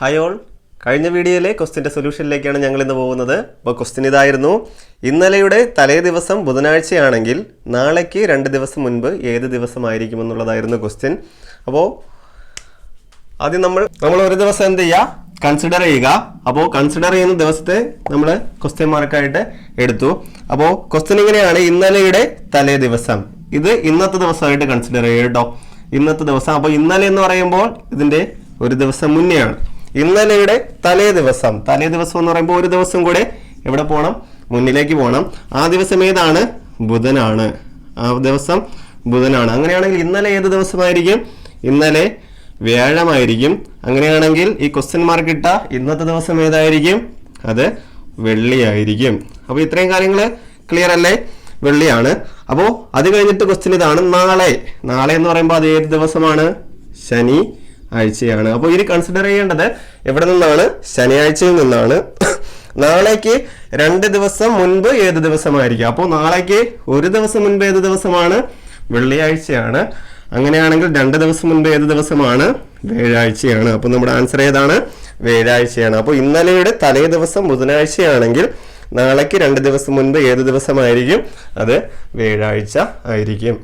Hi all, കഴിഞ്ഞ വീഡിയോയിലെ ക്വസ്റ്റിൻ്റെ സൊല്യൂഷനിലേക്കാണ് ഞങ്ങൾ ഇന്ന് പോകുന്നത്. അപ്പോൾ ക്വസ്റ്റ്യൻ ഇതായിരുന്നു: ഇന്നലെയുടെ തലേ ദിവസം ബുധനാഴ്ചയാണെങ്കിൽ നാളേക്ക് 2 ദിവസം മുൻപ് ഏത് ദിവസമായിരിക്കും എന്നുള്ളതായിരുന്നു ക്വസ്റ്റ്യൻ. അപ്പോൾ ആദ്യം നമ്മൾ ഒരു ദിവസം എന്ത് ചെയ്യുക, കൺസിഡർ ചെയ്യുക. അപ്പോൾ കൺസിഡർ ചെയ്യുന്ന ദിവസത്തെ നമ്മൾ ക്വസ്റ്റ്യൻ മാർക്കായിട്ട് എടുത്തു. അപ്പോൾ ക്വസ്റ്റ്യൻ ഇങ്ങനെയാണ്: ഇന്നലെയുടെ തലേ ദിവസം. ഇത് ഇന്നത്തെ ദിവസമായിട്ട് കൺസിഡർ ചെയ്യുക കേട്ടോ, ഇന്നത്തെ ദിവസം. അപ്പോൾ ഇന്നലെ എന്ന് പറയുമ്പോൾ ഇതിൻ്റെ ഒരു ദിവസം മുന്നെയാണ്. ഇന്നലെയുടെ തലേ ദിവസം എന്ന് പറയുമ്പോൾ ഒരു ദിവസം കൂടെ എവിടെ പോകണം, മുന്നിലേക്ക് പോകണം. ആ ദിവസം ഏതാണ്? ബുധനാണ്. ആ ദിവസം ബുധനാണ്. അങ്ങനെയാണെങ്കിൽ ഇന്നലെ ഏത് ദിവസമായിരിക്കും? ഇന്നലെ വ്യാഴമായിരിക്കും. അങ്ങനെയാണെങ്കിൽ ഈ ക്വസ്റ്റ്യൻ മാർക്ക് ഇട്ട ഇന്നത്തെ ദിവസം ഏതായിരിക്കും? അത് വെള്ളിയായിരിക്കും. അപ്പോൾ ഇത്രയും കാര്യങ്ങൾ ക്ലിയർ അല്ലേ? വെള്ളിയാണ്. അപ്പോൾ അത് കഴിഞ്ഞിട്ട് ക്വസ്റ്റ്യൻ ഇതാണ്: നാളെ എന്ന് പറയുമ്പോൾ അത് ഏത് ദിവസമാണ്? ശനി ആഴ്ചയാണ്. അപ്പോൾ ഇനി കൺസിഡർ ചെയ്യേണ്ടത് എവിടെ നിന്നാണ്? ശനിയാഴ്ചയിൽ നിന്നാണ്. നാളേക്ക് 2 ദിവസം മുൻപ് ഏത് ദിവസമായിരിക്കും? അപ്പോൾ നാളേക്ക് ഒരു ദിവസം മുൻപ് ഏത് ദിവസമാണ്? വെള്ളിയാഴ്ചയാണ്. അങ്ങനെയാണെങ്കിൽ 2 ദിവസം മുൻപ് ഏത് ദിവസമാണ്? വ്യാഴാഴ്ചയാണ്. അപ്പോൾ നമ്മുടെ ആൻസർ ഏതാണ്? വ്യാഴാഴ്ചയാണ്. അപ്പോൾ ഇന്നലെയുടെ തലേ ദിവസം ബുധനാഴ്ചയാണെങ്കിൽ നാളേക്ക് 2 ദിവസം മുൻപ് ഏത് ദിവസമായിരിക്കും? അത് വ്യാഴാഴ്ച ആയിരിക്കും.